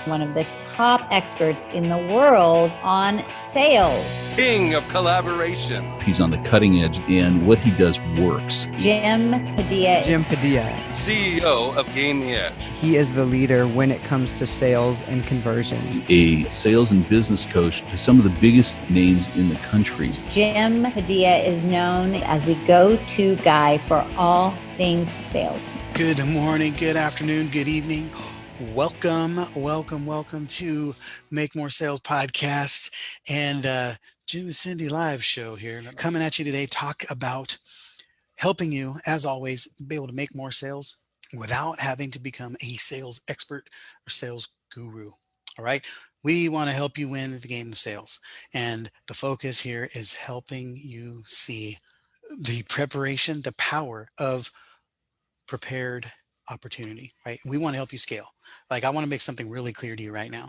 one of the top experts in the world on sales. King of collaboration. He's on the cutting edge, and what he does works. Jim Padilla. Jim Padilla. CEO of Gain the Edge. He is the leader when it comes to sales and conversions. A sales and business coach to some of the biggest names in the country. Jim Padilla is known as the go-to guy for all things sales. Good morning, good afternoon, good evening. Welcome to Make More Sales podcast and Jim and Cyndi live show here. Coming at you today, talk about helping you, as always, be able to make more sales without having to become a sales expert or sales guru. All right. We want to help you win the game of sales. And the focus here is helping you see the preparation, the power of prepared opportunity, right? We want to help you scale. Like, I want to make something really clear to you right now,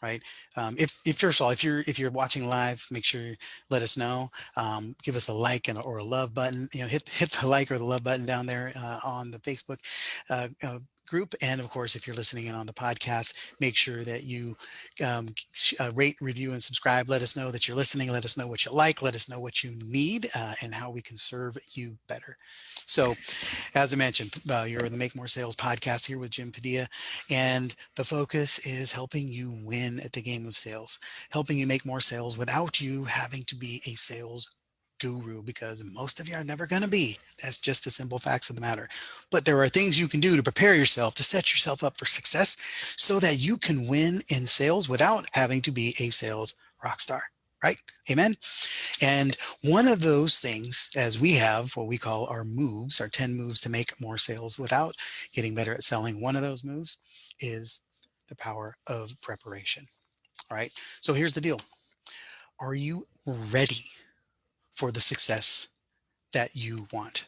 right? If first of all, if you're watching live, make sure let us know. Give us a like or a love button. Hit the like or the love button down there on the Facebook group. And of course, if you're listening in on the podcast, make sure that you rate, review, and subscribe. Let us know that you're listening. Let us know what you like. Let us know what you need and how we can serve you better. So, as I mentioned, you're the Make More Sales podcast here with Jim Padilla, and the focus is helping you win at the game of sales, helping you make more sales without you having to be a sales guru, because most of you are never going to be. That's just the simple facts of the matter. But there are things you can do to prepare yourself, to set yourself up for success so that you can win in sales without having to be a sales rock star. Right? Amen. And one of those things, as we have what we call our moves, our 10 moves to make more sales without getting better at selling, one of those moves is the power of preparation. All right. So here's the deal. Are you ready for the success that you want?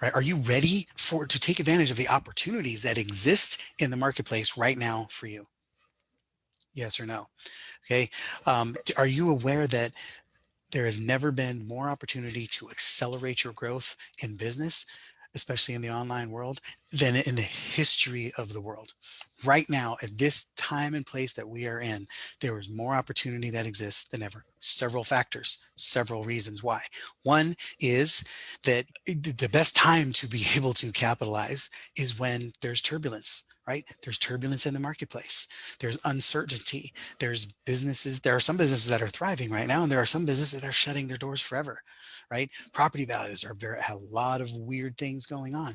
Right? Are you ready to take advantage of the opportunities that exist in the marketplace right now for you? Yes or no? Okay. Are you aware that there has never been more opportunity to accelerate your growth in business, especially in the online world, than in the history of the world? Right now, at this time and place that we are in, there is more opportunity that exists than ever. Several factors, several reasons why. One is that the best time to be able to capitalize is when there's turbulence. Right? There's turbulence in the marketplace. There's uncertainty. There are some businesses that are thriving right now, and there are some businesses that are shutting their doors forever. Right? Property values have a lot of weird things going on.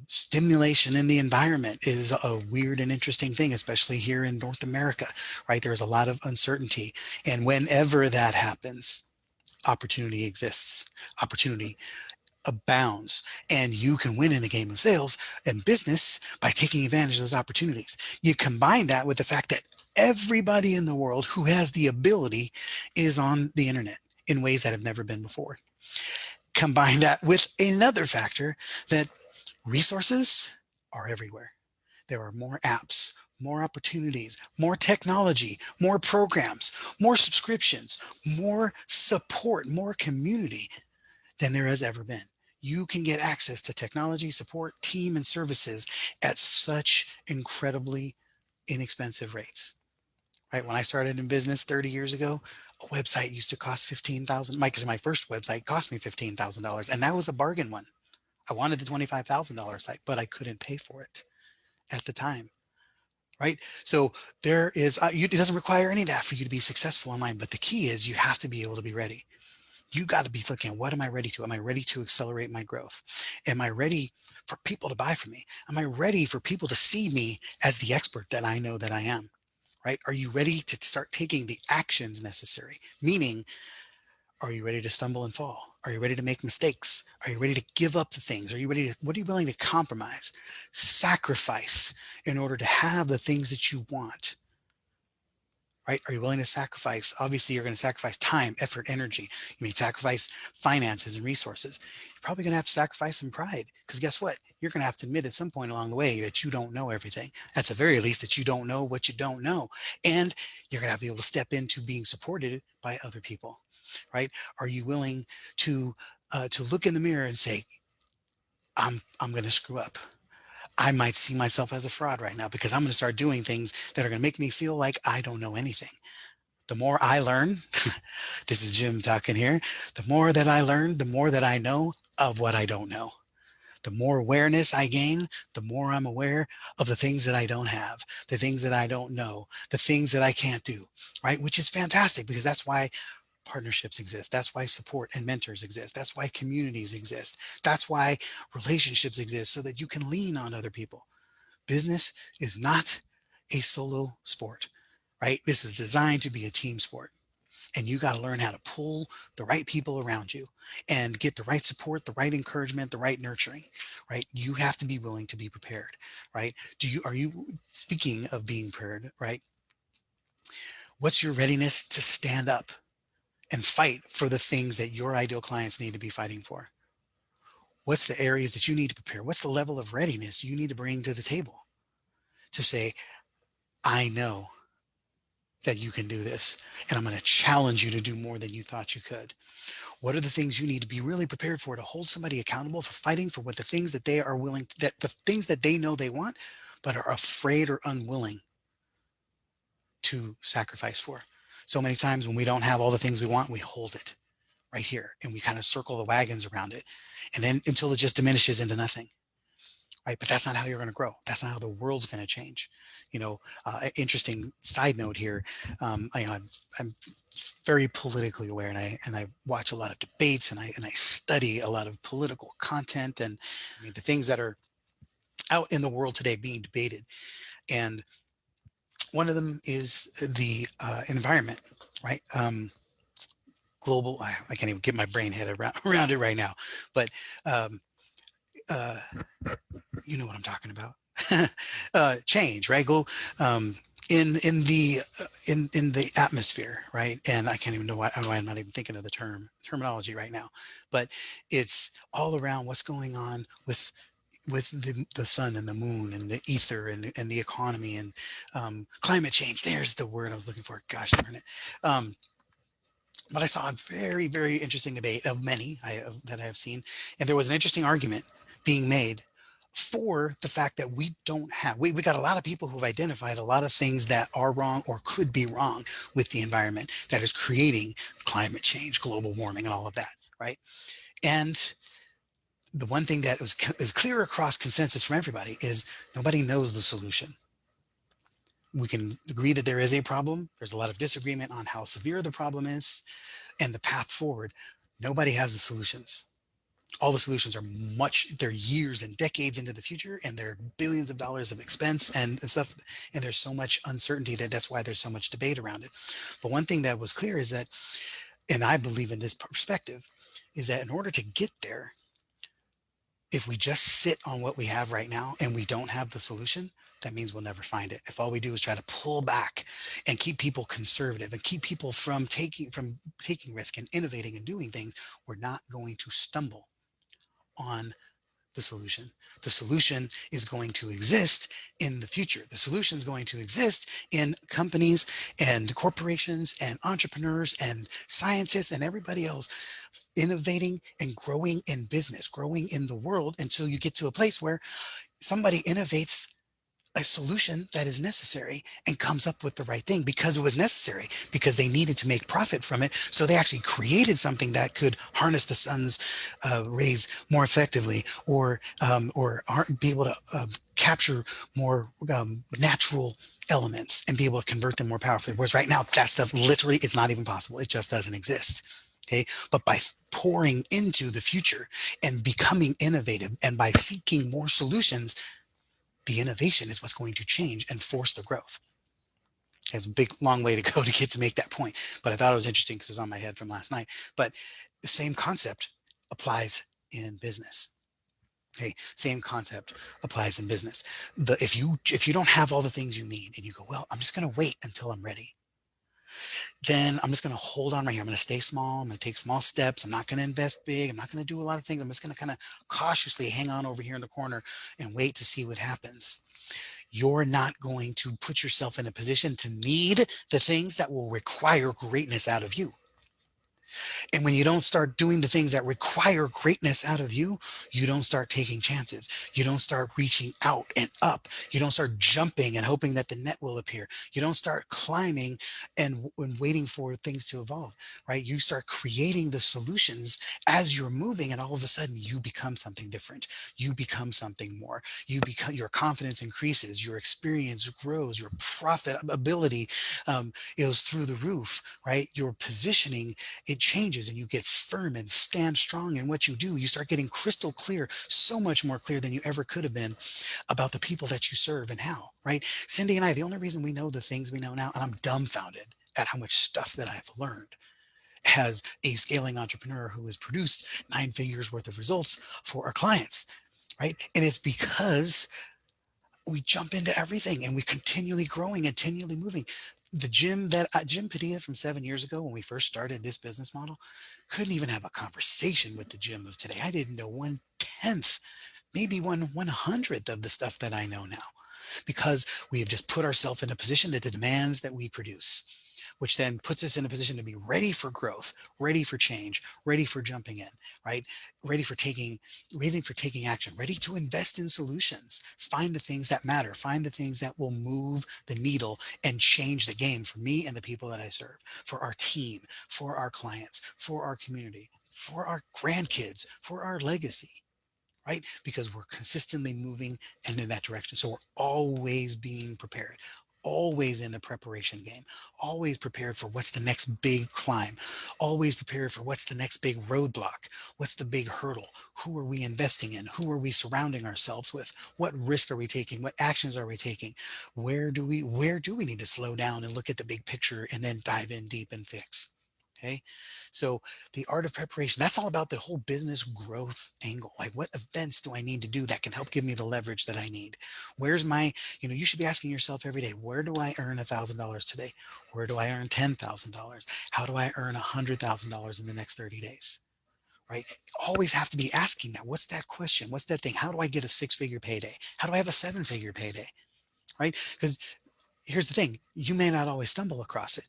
Stimulation in the environment is a weird and interesting thing, especially here in North America. Right? There's a lot of uncertainty, and whenever that happens, opportunity exists. Opportunity abounds, and you can win in the game of sales and business by taking advantage of those opportunities. You combine that with the fact that everybody in the world who has the ability is on the internet in ways that have never been before. Combine that with another factor that resources are everywhere. There are more apps, more opportunities, more technology, more programs, more subscriptions, more support, more community than there has ever been. You can get access to technology, support, team, and services at such incredibly inexpensive rates. Right? When I started in business 30 years ago, a website used to cost $15,000. My first website cost me $15,000, and that was a bargain one. I wanted the $25,000 site, but I couldn't pay for it at the time. Right? So there is, it doesn't require any of that for you to be successful online, but the key is you have to be able to be ready. You got to be looking, what am I ready to? Am I ready to accelerate my growth? Am I ready for people to buy from me? Am I ready for people to see me as the expert that I know that I am? Right? Are you ready to start taking the actions necessary? Meaning, are you ready to stumble and fall? Are you ready to make mistakes? Are you ready to give up the things? What are you willing to compromise, sacrifice in order to have the things that you want? Right? Are you willing to sacrifice? Obviously, you're going to sacrifice time, effort, energy. You may sacrifice finances and resources. You're probably going to have to sacrifice some pride, because guess what? You're going to have to admit at some point along the way that you don't know everything. At the very least, that you don't know what you don't know. And you're going to have to be able to step into being supported by other people. Right? Are you willing to look in the mirror and say, I'm going to screw up. I might see myself as a fraud right now because I'm going to start doing things that are going to make me feel like I don't know anything. The more I learn, this is Jim talking here, the more that I learn, the more that I know of what I don't know. The more awareness I gain, the more I'm aware of the things that I don't have, the things that I don't know, the things that I can't do, right? Which is fantastic because that's why partnerships exist. That's why support and mentors exist. That's why communities exist. That's why relationships exist so that you can lean on other people. Business is not a solo sport, right? This is designed to be a team sport. And you got to learn how to pull the right people around you and get the right support, the right encouragement, the right nurturing, right? You have to be willing to be prepared, right? Are you, speaking of being prepared, right? What's your readiness to stand up and fight for the things that your ideal clients need to be fighting for? What's the areas that you need to prepare? What's the level of readiness you need to bring to the table to say, I know that you can do this, and I'm going to challenge you to do more than you thought you could. What are the things you need to be really prepared for to hold somebody accountable for fighting for what the things that they are willing, that the things that they know they want, but are afraid or unwilling to sacrifice for? So many times when we don't have all the things we want, we hold it right here and we kind of circle the wagons around it. And then until it just diminishes into nothing. Right. But that's not how you're going to grow. That's not how the world's going to change. Interesting side note here. I'm very politically aware, and I watch a lot of debates, and I study a lot of political content, and I mean the things that are out in the world today being debated. And one of them is the environment, right? Global. I can't even get my brain head around it right now, but uh, you know what I'm talking about. Change, right? Go in the atmosphere, right? And I can't even know why I'm not even thinking of the terminology right now, but it's all around what's going on with the sun and the moon and the ether and the economy and climate change. There's the word I was looking for. Gosh darn it. But I saw a very, very interesting debate of many that I have seen. And there was an interesting argument being made for the fact that we don't have, we got a lot of people who've identified a lot of things that are wrong or could be wrong with the environment that is creating climate change, global warming, and all of that, right? And the one thing that is clear across consensus from everybody is nobody knows the solution. We can agree that there is a problem. There's a lot of disagreement on how severe the problem is and the path forward. Nobody has the solutions. All the solutions are they're years and decades into the future, and they're billions of dollars of expense and stuff. And there's so much uncertainty that's why there's so much debate around it. But one thing that was clear is that, and I believe in this perspective, is that in order to get there, if we just sit on what we have right now and we don't have the solution, that means we'll never find it. If all we do is try to pull back and keep people conservative and keep people from taking risk and innovating and doing things, we're not going to stumble on the solution. The solution is going to exist in the future. The solution is going to exist in companies and corporations and entrepreneurs and scientists and everybody else innovating and growing in business, growing in the world, until you get to a place where somebody innovates a solution that is necessary and comes up with the right thing because it was necessary, because they needed to make profit from it. So they actually created something that could harness the sun's rays more effectively, or be able to capture more natural elements and be able to convert them more powerfully. Whereas right now, that stuff literally, it's not even possible. It just doesn't exist. Okay. But by pouring into the future and becoming innovative and by seeking more solutions, the innovation is what's going to change and force the growth. There's a big, long way to go to get to make that point. But I thought it was interesting because it was on my head from last night. But the same concept applies in business. Okay, same concept applies in business. If you don't have all the things you need and you go, well, I'm just going to wait until I'm ready, then I'm just going to hold on right here. I'm going to stay small. I'm going to take small steps. I'm not going to invest big. I'm not going to do a lot of things. I'm just going to kind of cautiously hang on over here in the corner and wait to see what happens. You're not going to put yourself in a position to need the things that will require greatness out of you. And when you don't start doing the things that require greatness out of you, you don't start taking chances. You don't start reaching out and up. You don't start jumping and hoping that the net will appear. You don't start climbing and waiting for things to evolve, right? You start creating the solutions as you're moving, and all of a sudden you become something different. You become something more. Your confidence increases, your experience grows, your profitability is through the roof, right? Your positioning, it changes, and you get firm and stand strong in what you do. You start getting crystal clear, so much more clear than you ever could have been, about the people that you serve and how, right? Cyndi and I, the only reason we know the things we know now, and I'm dumbfounded at how much stuff that I've learned as a scaling entrepreneur who has produced 9 figures worth of results for our clients, right? And it's because we jump into everything and we continually growing and continually moving. The Jim Padilla from 7 years ago, when we first started this business model, couldn't even have a conversation with the Jim of today. I didn't know 1/10, maybe 1/100th of the stuff that I know now, because we have just put ourselves in a position that demands that we produce, which then puts us in a position to be ready for growth, ready for change, ready for jumping in, right? Ready for taking action, ready to invest in solutions, find the things that matter, find the things that will move the needle and change the game for me and the people that I serve, for our team, for our clients, for our community, for our grandkids, for our legacy, right? Because we're consistently moving and in that direction. So we're always being prepared, always in the preparation game, always prepared for what's the next big climb, always prepared for what's the next big roadblock, what's the big hurdle, who are we investing in, who are we surrounding ourselves with, what risk are we taking, what actions are we taking, where do we need to slow down and look at the big picture and then dive in deep and fix. Okay. So the art of preparation, that's all about the whole business growth angle. Like, what events do I need to do that can help give me the leverage that I need? Where's my, you should be asking yourself every day, where do I earn $1,000 today? Where do I earn $10,000? How do I earn $100,000 in the next 30 days? Right? You always have to be asking that. What's that question? What's that thing? How do I get a 6-figure payday? How do I have a 7-figure payday? Right? Because here's the thing, you may not always stumble across it,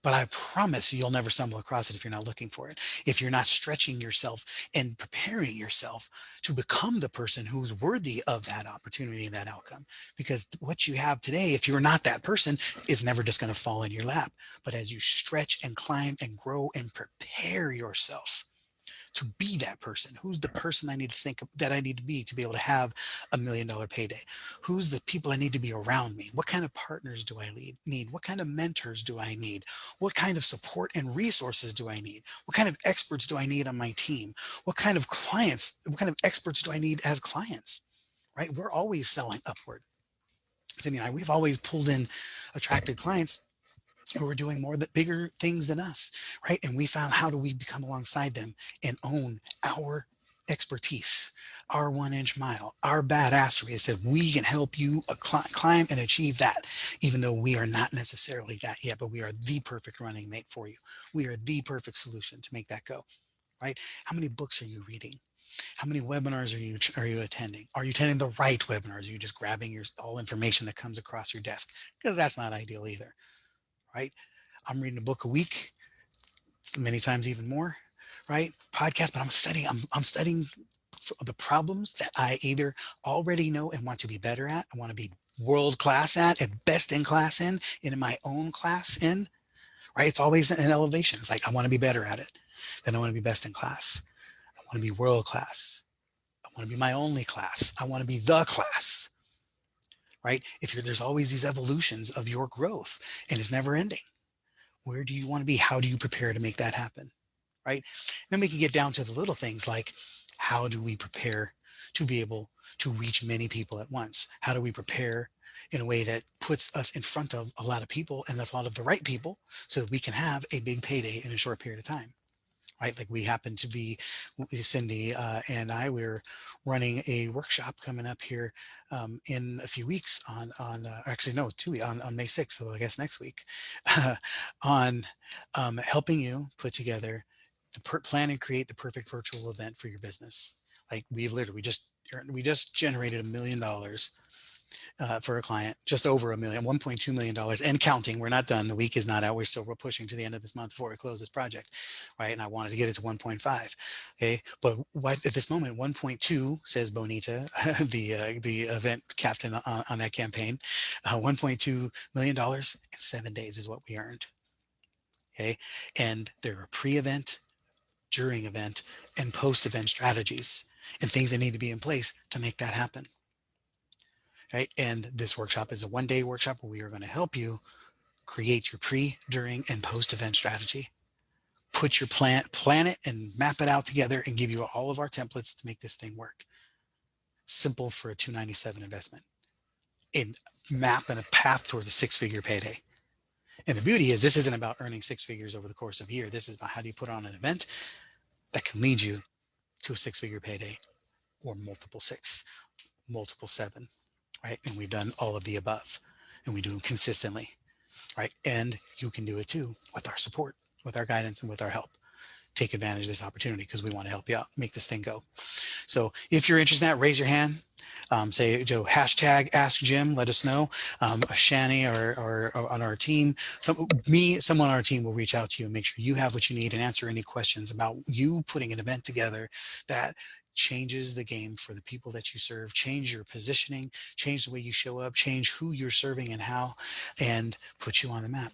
but I promise you'll never stumble across it if you're not looking for it. If you're not stretching yourself and preparing yourself to become the person who's worthy of that opportunity and that outcome. Because what you have today, if you're not that person, is never just going to fall in your lap. But as you stretch and climb and grow and prepare yourself to be that person, who's the person I need to think that I need to be able to have $1 million payday? Who's the people I need to be around me? What kind of partners do I need? What kind of mentors do I need? What kind of support and resources do I need? What kind of experts do I need on my team? What kind of experts do I need as clients? Right? We're always selling upward. We've always attracted clients who are doing bigger things than us, right? And we found, how do we become alongside them and own our expertise, our 1 inch mile, our badassery? I said, we can help you climb and achieve that, even though we are not necessarily that yet, but we are the perfect running mate for you. We are the perfect solution to make that go, right? How many books are you reading? How many webinars are you attending? Are you attending the right webinars? Are you just grabbing all information that comes across your desk? Because that's not ideal either, right? I'm reading a book a week, many times even more, right? Podcast, but I'm studying the problems that I either already know and want to be better at, I want to be world class at and best in class in my own class right? It's always an elevation. It's like, I want to be better at it. Then I want to be best in class. I want to be world class. I want to be my only class. I want to be the class, right? There's always these evolutions of your growth, and it's never ending. Where do you want to be? How do you prepare to make that happen? Right? Then we can get down to the little things like, how do we prepare to be able to reach many people at once? How do we prepare in a way that puts us in front of a lot of people and a lot of the right people so that we can have a big payday in a short period of time? Right? Like, we happen to be, Cyndi and we're running a workshop coming up here in a few weeks actually no, 2 weeks, on May 6th. So I guess next week, on helping you put together plan and create the perfect virtual event for your business. Like, we just generated $1 million for a client, just over $1 million, $1.2 million and counting. We're not done. The week is not out. We're pushing to the end of this month before we close this project, right? And I wanted to get it to 1.5. Okay, but what at this moment, 1.2 says Bonita, the event captain on that campaign, $1.2 million in 7 days is what we earned. Okay, and there are pre-event, during event, and post-event strategies and things that need to be in place to make that happen. Right. And this workshop is a 1-day workshop where we are going to help you create your pre, during, and post-event strategy. Put your plan it and map it out together and give you all of our templates to make this thing work. Simple for a $297 investment. A map and a path towards a 6-figure payday. And the beauty is this isn't about earning 6 figures over the course of a year. This is about how do you put on an event that can lead you to a 6-figure payday, or multiple 6, multiple 7. Right? And we've done all of the above, and we do them consistently, right? And you can do it too with our support, with our guidance, and with our help. Take advantage of this opportunity because we want to help you out, make this thing go. So if you're interested in that, raise your hand. Say, Joe, hashtag Ask Jim. Let us know. Shani or on our team, someone on our team will reach out to you and make sure you have what you need and answer any questions about you putting an event together that changes the game for the people that you serve, change your positioning, change the way you show up, change who you're serving and how, and put you on the map.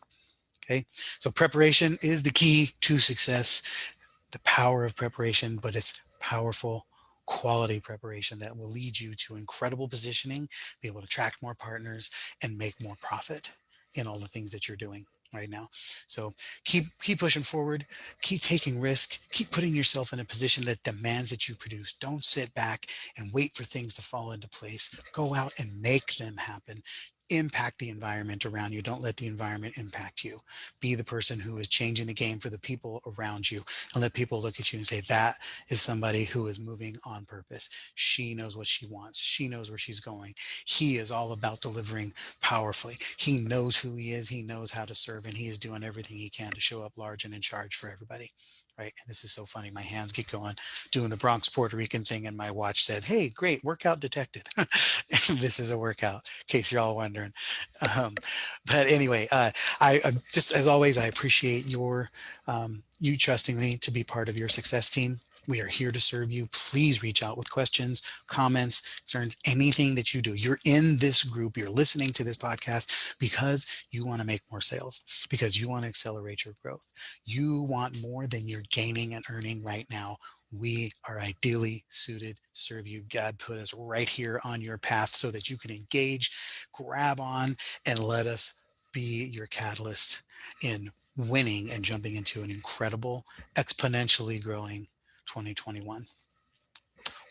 Okay. So preparation is the key to success, the power of preparation, but it's powerful quality preparation that will lead you to incredible positioning, be able to attract more partners and make more profit in all the things that you're doing right now. So keep pushing forward, keep taking risk, keep putting yourself in a position that demands that you produce. Don't sit back and wait for things to fall into place. Go out and make them happen. Impact the environment around you. Don't let the environment impact you. Be the person who is changing the game for the people around you, and let people look at you and say, that is somebody who is moving on purpose. She knows what she wants. She knows where she's going. He is all about delivering powerfully. He knows who he is. He knows how to serve, and he is doing everything he can to show up large and in charge for everybody. Right. And this is so funny. My hands get going doing the Bronx Puerto Rican thing, and my watch said, hey, great, workout detected. This is a workout, in case you're all wondering. But anyway, I just, as always, I appreciate you trusting me to be part of your success team. We are here to serve you. Please reach out with questions, comments, concerns, anything that you do. You're in this group. You're listening to this podcast because you want to make more sales, because you want to accelerate your growth. You want more than you're gaining and earning right now. We are ideally suited to serve you. God put us right here on your path so that you can engage, grab on, and let us be your catalyst in winning and jumping into an incredible, exponentially growing 2021.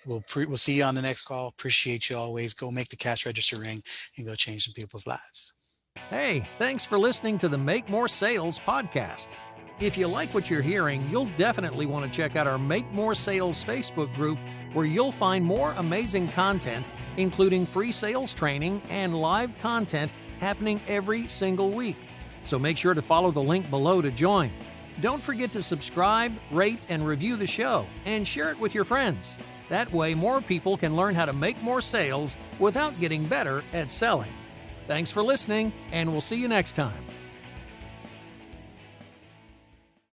We'll see you on the next call. Appreciate you always. Go make the cash register ring and go change some people's lives. Hey, thanks for listening to the Make More Sales podcast. If you like what you're hearing, you'll definitely want to check out our Make More Sales Facebook group, where you'll find more amazing content, including free sales training and live content happening every single week. So make sure to follow the link below to join. Don't forget to subscribe, rate, and review the show, and share it with your friends. That way, more people can learn how to make more sales without getting better at selling. Thanks for listening, and we'll see you next time.